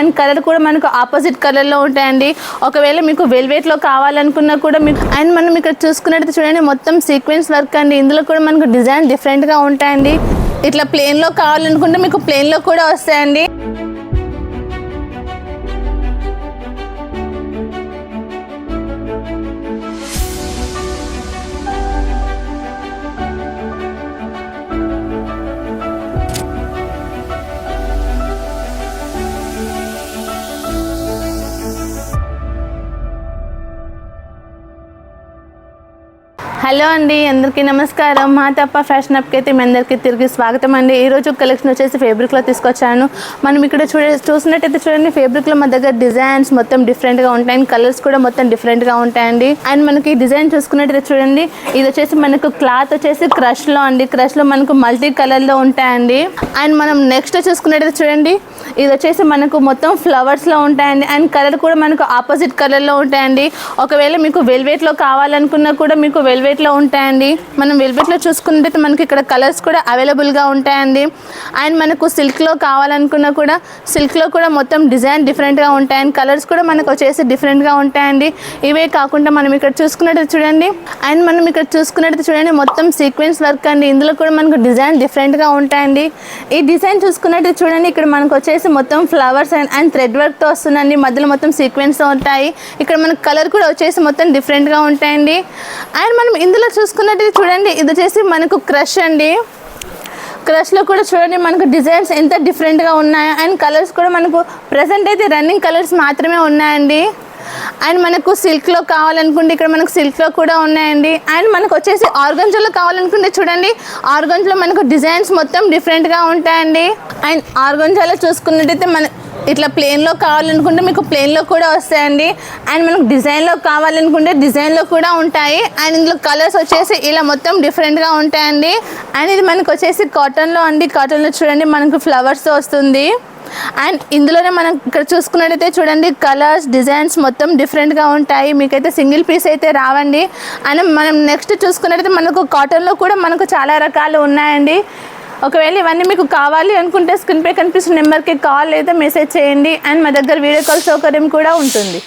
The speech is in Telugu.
అండ్ కలర్ కూడా మనకు ఆపోజిట్ కలర్లో ఉంటాయండి. ఒకవేళ మీకు వెల్వెట్లో కావాలనుకున్నా కూడా మీకు అండ్ మనం ఇక్కడ చూసుకున్నట్టు చూడండి మొత్తం సీక్వెన్స్ వర్క్ అండి. ఇందులో కూడా మనకు డిజైన్ డిఫరెంట్గా ఉంటాయండి. ఇట్లా ప్లెయిన్లో కావాలనుకుంటే మీకు ప్లెయిన్లో కూడా వస్తాయండి. హలో అండి, అందరికీ నమస్కారం. మా తప్ప ఫ్యాషన్ అప్కి అయితే మీ అందరికీ తిరిగి స్వాగతం అండి. ఈరోజు కలెక్షన్ వచ్చేసి ఫేబ్రిక్లో తీసుకొచ్చాను. మనం ఇక్కడ చూసినట్టయితే చూడండి, ఫేబ్రిక్లో మా దగ్గర డిజైన్స్ మొత్తం డిఫరెంట్గా ఉంటాయి. కలర్స్ కూడా మొత్తం డిఫరెంట్గా ఉంటాయండి. అండ్ మనకి డిజైన్ చూసుకున్నట్టయితే చూడండి, ఇది వచ్చేసి మనకు క్లాత్ వచ్చేసి క్రష్లో అండి. క్రష్లో మనకు మల్టీ కలర్లో ఉంటాయండి. అండ్ మనం నెక్స్ట్ చూసుకున్నట్టయితే చూడండి, ఇది వచ్చేసి మనకు మొత్తం ఫ్లవర్స్లో ఉంటాయండి. అండ్ కలర్ కూడా మనకు ఆపోజిట్ కలర్లో ఉంటాయండి. ఒకవేళ మీకు వెల్వెట్లో కావాలనుకున్నా కూడా మీకు వెల్వెట్లో ఉంటాయండి. మనం వెల్వెట్లో చూసుకున్నట్టయితే మనకి ఇక్కడ కలర్స్ కూడా అవైలబుల్గా ఉంటాయండి. అండ్ మనకు సిల్క్లో కావాలనుకున్నా కూడా సిల్క్లో కూడా మొత్తం డిజైన్ డిఫరెంట్గా ఉంటాయి. అండ్ కలర్స్ కూడా మనకు వచ్చేసి డిఫరెంట్గా ఉంటాయండి. ఇవే కాకుండా మనం ఇక్కడ చూసుకున్నట్టయితే చూడండి, అండ్ మనం ఇక్కడ చూసుకున్నట్టయితే చూడండి మొత్తం సీక్వెన్స్ వర్క్ అండి. ఇందులో కూడా మనకు డిజైన్ డిఫరెంట్గా ఉంటాయండి. ఈ డిజైన్ చూసుకున్నట్టయితే చూడండి, ఇక్కడ మనకు వచ్చేసి మొత్తం ఫ్లవర్స్ అండ్ థ్రెడ్ వర్క్తో వస్తుందండి. మధ్యలో మొత్తం సీక్వెన్స్తో ఉంటాయి. ఇక్కడ మనకు కలర్ కూడా వచ్చేసి మొత్తం డిఫరెంట్గా ఉంటాయండి. అండ్ మనం ఇందులో చూసుకున్నట్టయితే చూడండి, ఇది వచ్చేసి మనకు క్రష్ అండి. క్రష్లో కూడా చూడండి మనకు డిజైన్స్ ఎంత డిఫరెంట్గా ఉన్నాయో. అండ్ కలర్స్ కూడా మనకు ప్రజెంట్ అయితే రన్నింగ్ కలర్స్ మాత్రమే ఉన్నాయండి. అండ్ మనకు సిల్క్లో కావాలనుకుంటే ఇక్కడ మనకు సిల్క్లో కూడా ఉన్నాయండి. అండ్ మనకు వచ్చేసి ఆర్గంజాలో కావాలనుకుంటే చూడండి, ఆర్గంజాలో మనకు డిజైన్స్ మొత్తం డిఫరెంట్గా ఉంటాయండి. అండ్ ఆర్గంజాలో చూసుకున్నట్టయితే మన ఇట్లా ప్లెయిన్లో కావాలనుకుంటే మీకు ప్లెయిన్లో కూడా వస్తాయండి. అండ్ మనకు డిజైన్లో కావాలనుకుంటే డిజైన్లో కూడా ఉంటాయి. అండ్ ఇందులో కలర్స్ వచ్చేసి ఇలా మొత్తం డిఫరెంట్గా ఉంటాయండి. అండ్ ఇది మనకు వచ్చేసి కాటన్లో అండి. కాటన్లో చూడండి మనకు ఫ్లవర్స్తో వస్తుంది. అండ్ ఇందులోనే మనం ఇక్కడ చూసుకున్నట్టయితే చూడండి, కలర్స్ డిజైన్స్ మొత్తం డిఫరెంట్గా ఉంటాయి. మీకైతే సింగిల్ పీస్ అయితే రావండి. అండ్ మనం నెక్స్ట్ చూసుకున్నట్టయితే మనకు కాటన్లో కూడా మనకు చాలా రకాలు ఉన్నాయండి. ఒకవేళ ఇవన్నీ మీకు కావాలి అనుకుంటే స్క్రీన్పై కనిపిస్తున్న నెంబర్కి కాల్ లేదా మెసేజ్ చేయండి. అండ్ మా దగ్గర వీడియో కాల్ సౌకర్యం కూడా ఉంటుంది.